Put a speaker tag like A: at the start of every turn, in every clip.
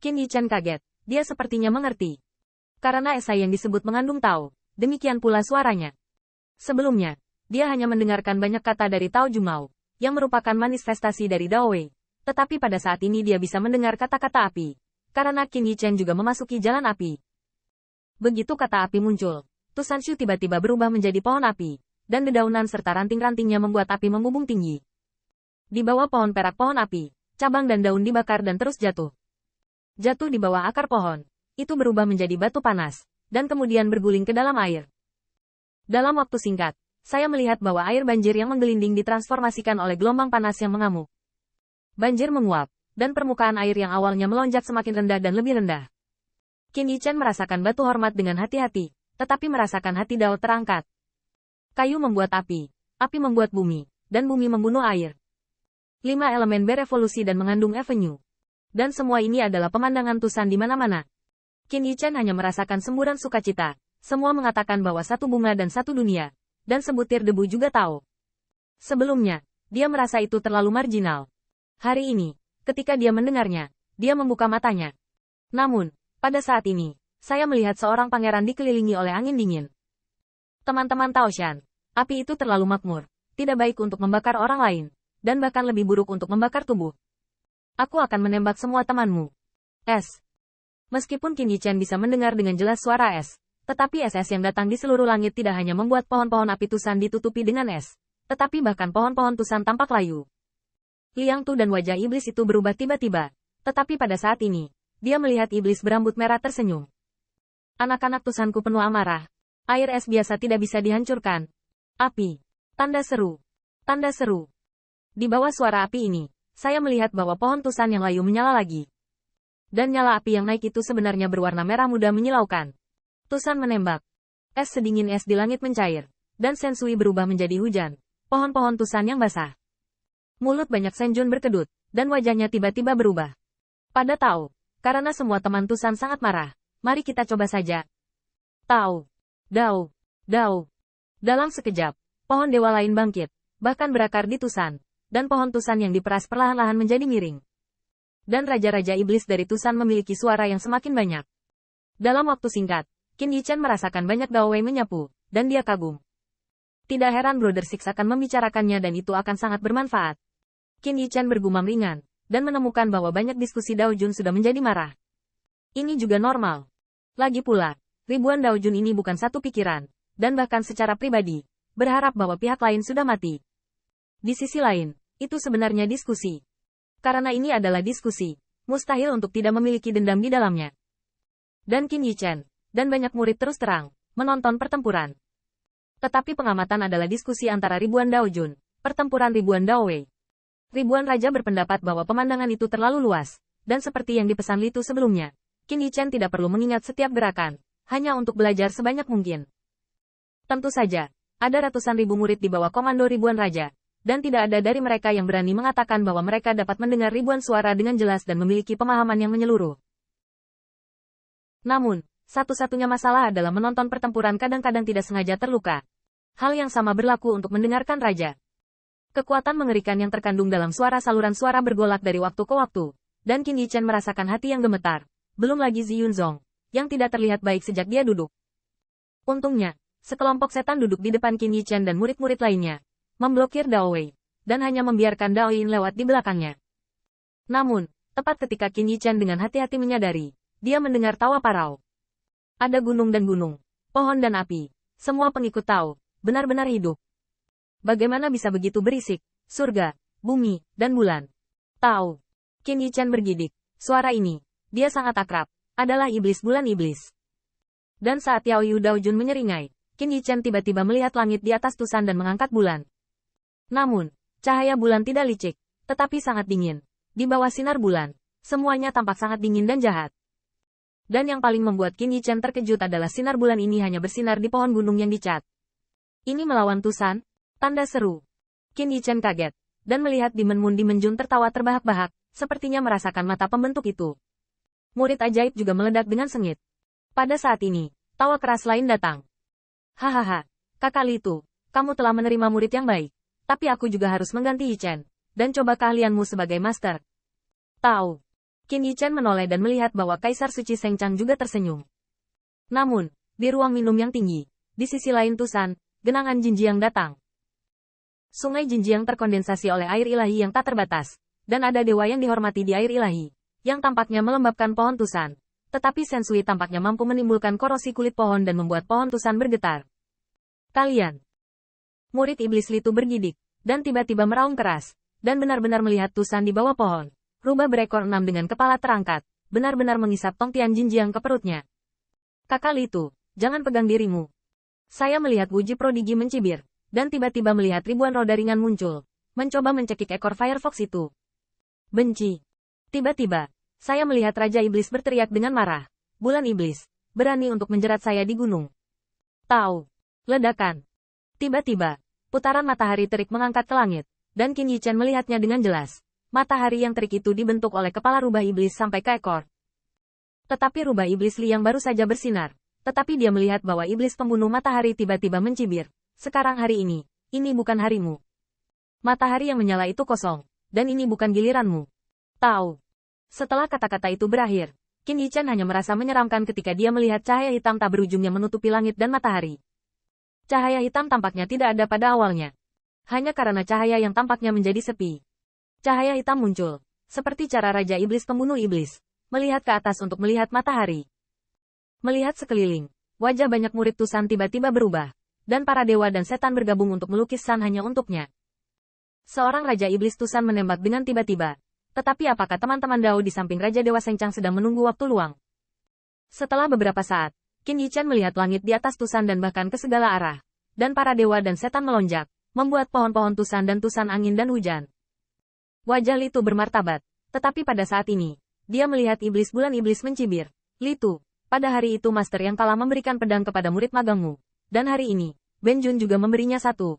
A: Qin Yichen kaget. Dia sepertinya mengerti. Karena esai yang disebut mengandung Tao, demikian pula suaranya. Sebelumnya, dia hanya mendengarkan banyak kata dari Tao Jumao, yang merupakan manifestasi dari Dao Wei. Tetapi pada saat ini dia bisa mendengar kata-kata api. Karena Qin Yichen juga memasuki jalan api. Begitu kata api muncul, Tusanshu tiba-tiba berubah menjadi pohon api, dan dedaunan serta ranting-rantingnya membuat api membumbung tinggi. Di bawah pohon perak pohon api, cabang dan daun dibakar dan terus jatuh. Jatuh di bawah akar pohon, itu berubah menjadi batu panas, dan kemudian berguling ke dalam air. Dalam waktu singkat, saya melihat bahwa air banjir yang menggelinding ditransformasikan oleh gelombang panas yang mengamuk. Banjir menguap, dan permukaan air yang awalnya melonjak semakin rendah dan lebih rendah. Qin Yichen merasakan batu hormat dengan hati-hati, tetapi merasakan hati Dao terangkat. Kayu membuat api membuat bumi, dan bumi membunuh air. 5 elemen berevolusi dan mengandung avenue. Dan semua ini adalah pemandangan Tusan di mana-mana. Qin Yichen hanya merasakan semburan sukacita. Semua mengatakan bahwa satu bunga dan satu dunia. Dan sebutir debu juga tahu. Sebelumnya, dia merasa itu terlalu marginal. Hari ini, ketika dia mendengarnya, dia membuka matanya. Namun, pada saat ini, saya melihat seorang pangeran dikelilingi oleh angin dingin. Teman-teman Taoshan, api itu terlalu makmur. Tidak baik untuk membakar orang lain. Dan bahkan lebih buruk untuk membakar tubuh. Aku akan menembak semua temanmu. Es. Meskipun Qin Yichen bisa mendengar dengan jelas suara es, tetapi es-es yang datang di seluruh langit tidak hanya membuat pohon-pohon api Tusan ditutupi dengan es, tetapi bahkan pohon-pohon Tusan tampak layu. Liang Tu dan wajah iblis itu berubah tiba-tiba, tetapi pada saat ini, dia melihat iblis berambut merah tersenyum. Anak-anak Tusanku penuh amarah. Air es biasa tidak bisa dihancurkan. Api. Tanda seru. Tanda seru. Di bawah suara api ini, saya melihat bahwa pohon Tusan yang layu menyala lagi. Dan nyala api yang naik itu sebenarnya berwarna merah muda menyilaukan. Tusan menembak. Es sedingin es di langit mencair. Dan Sensui berubah menjadi hujan. Pohon-pohon Tusan yang basah. Mulut banyak Senjun berkedut. Dan wajahnya tiba-tiba berubah. Pada Tao. Karena semua teman Tusan sangat marah. Mari kita coba saja. Tao. Dao. Dao. Dalam sekejap, pohon dewa lain bangkit. Bahkan berakar di Tusan. Dan pohon Tusan yang diperas perlahan-lahan menjadi miring. Dan raja-raja iblis dari Tusan memiliki suara yang semakin banyak. Dalam waktu singkat, Qin Yichen merasakan banyak Dao Wei menyapu, dan dia kagum. Tidak heran Brother Six akan membicarakannya dan itu akan sangat bermanfaat. Qin Yichen bergumam ringan, dan menemukan bahwa banyak diskusi Dao Jun sudah menjadi marah. Ini juga normal. Lagi pula, ribuan Dao Jun ini bukan satu pikiran, dan bahkan secara pribadi, berharap bahwa pihak lain sudah mati. Di sisi lain, itu sebenarnya diskusi. Karena ini adalah diskusi, mustahil untuk tidak memiliki dendam di dalamnya. Dan Qin Yichen, dan banyak murid terus terang, menonton pertempuran. Tetapi pengamatan adalah diskusi antara ribuan Dao Jun, pertempuran ribuan Dao Wei. Ribuan raja berpendapat bahwa pemandangan itu terlalu luas, dan seperti yang dipesan Litu sebelumnya, Qin Yichen tidak perlu mengingat setiap gerakan, hanya untuk belajar sebanyak mungkin. Tentu saja, ada ratusan ribu murid di bawah komando ribuan raja. Dan tidak ada dari mereka yang berani mengatakan bahwa mereka dapat mendengar ribuan suara dengan jelas dan memiliki pemahaman yang menyeluruh. Namun, satu-satunya masalah adalah menonton pertempuran kadang-kadang tidak sengaja terluka. Hal yang sama berlaku untuk mendengarkan raja. Kekuatan mengerikan yang terkandung dalam suara saluran suara bergolak dari waktu ke waktu. Dan Qin Yichen merasakan hati yang gemetar. Belum lagi Zi Yunzong, yang tidak terlihat baik sejak dia duduk. Untungnya, sekelompok setan duduk di depan Qin Yichen dan murid-murid lainnya. Memblokir Dao Wei, dan hanya membiarkan Dao Yin lewat di belakangnya. Namun, tepat ketika Qin Yichen dengan hati-hati menyadari, dia mendengar tawa parau. Ada gunung dan gunung, pohon dan api, semua pengikut Tao, benar-benar hidup. Bagaimana bisa begitu berisik, surga, bumi, dan bulan? Tao. Qin Yichen bergidik, suara ini, dia sangat akrab, adalah iblis bulan iblis. Dan saat Yao Yu Dao Jun menyeringai, Qin Yichen tiba-tiba melihat langit di atas Tusan dan mengangkat bulan. Namun, cahaya bulan tidak licik, tetapi sangat dingin. Di bawah sinar bulan, semuanya tampak sangat dingin dan jahat. Dan yang paling membuat Qin Yichen terkejut adalah sinar bulan ini hanya bersinar di pohon gunung yang dicat. Ini melawan Tusan? Tanda seru. Qin Yichen kaget, dan melihat Demon Moon Demon Jun tertawa terbahak-bahak, sepertinya merasakan mata pembentuk itu. Murid ajaib juga meledak dengan sengit. Pada saat ini, tawa keras lain datang. Hahaha, kakak Litu, kamu telah menerima murid yang baik. Tapi aku juga harus mengganti Yichen, dan coba keahlianmu sebagai master. Tahu. Qin Yichen menoleh dan melihat bahwa Kaisar Suci Seng Chang juga tersenyum. Namun, di ruang minum yang tinggi, di sisi lain Tusan, genangan Jinjiang datang. Sungai Jinjiang terkondensasi oleh air ilahi yang tak terbatas, dan ada dewa yang dihormati di air ilahi, yang tampaknya melembabkan pohon Tusan. Tetapi Sensui tampaknya mampu menimbulkan korosi kulit pohon dan membuat pohon Tusan bergetar. Kalian! Murid iblis Litu bergidik, dan tiba-tiba meraung keras, dan benar-benar melihat Tusan di bawah pohon. Rubah berekor 6 dengan kepala terangkat, benar-benar mengisap Tongtian Jinjiang ke perutnya. Kakak Litu, jangan pegang dirimu. Saya melihat Wuji Prodigi mencibir, dan tiba-tiba melihat ribuan roda ringan muncul, mencoba mencekik ekor Firefox itu. Benci. Tiba-tiba, saya melihat Raja Iblis berteriak dengan marah. Bulan Iblis, berani untuk menjerat saya di gunung. Tahu. Ledakan. Tiba-tiba, putaran matahari terik mengangkat ke langit, dan Qin Yichen melihatnya dengan jelas. Matahari yang terik itu dibentuk oleh kepala rubah iblis sampai ke ekor. Tetapi rubah iblis Li yang baru saja bersinar. Tetapi dia melihat bahwa iblis pembunuh matahari tiba-tiba mencibir. Sekarang hari ini bukan harimu. Matahari yang menyala itu kosong, dan ini bukan giliranmu. Tahu. Setelah kata-kata itu berakhir, Qin Yichen hanya merasa menyeramkan ketika dia melihat cahaya hitam tak berujung yang menutupi langit dan matahari. Cahaya hitam tampaknya tidak ada pada awalnya. Hanya karena cahaya yang tampaknya menjadi sepi. Cahaya hitam muncul, seperti cara Raja Iblis pembunuh iblis, melihat ke atas untuk melihat matahari. Melihat sekeliling, wajah banyak murid Tusan tiba-tiba berubah, dan para dewa dan setan bergabung untuk melukis San hanya untuknya. Seorang Raja Iblis Tusan menembak dengan tiba-tiba. Tetapi apakah teman-teman Dao di samping Raja Dewa Seng Chang sedang menunggu waktu luang? Setelah beberapa saat, Qin Yichen melihat langit di atas Tusan dan bahkan ke segala arah. Dan para dewa dan setan melonjak, membuat pohon-pohon Tusan dan Tusan angin dan hujan. Wajah Litu bermartabat, tetapi pada saat ini, dia melihat iblis bulan iblis mencibir. Litu, pada hari itu Master yang kalah memberikan pedang kepada murid magangmu. Dan hari ini, Ben Jun juga memberinya satu.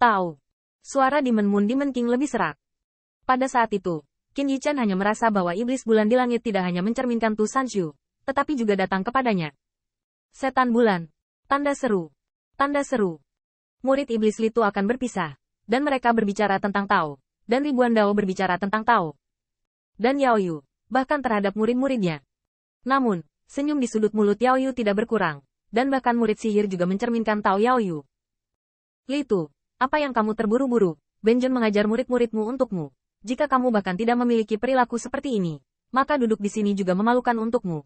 A: Tahu. Suara Demon Moon Demon King lebih serak. Pada saat itu, Qin Yichen hanya merasa bahwa iblis bulan di langit tidak hanya mencerminkan Tu Sanshu, tetapi juga datang kepadanya. Setan bulan. Tanda seru. Tanda seru. Murid iblis Litu akan berpisah, dan mereka berbicara tentang Tao. Dan ribuan Dao berbicara tentang Tao. Dan Yao Yu, bahkan terhadap murid-muridnya. Namun, senyum di sudut mulut Yao Yu tidak berkurang, dan bahkan murid sihir juga mencerminkan Tao Yao Yu. Litu, apa yang kamu terburu-buru? Ben Jun mengajar murid-muridmu untukmu. Jika kamu bahkan tidak memiliki perilaku seperti ini, maka duduk di sini juga memalukan untukmu.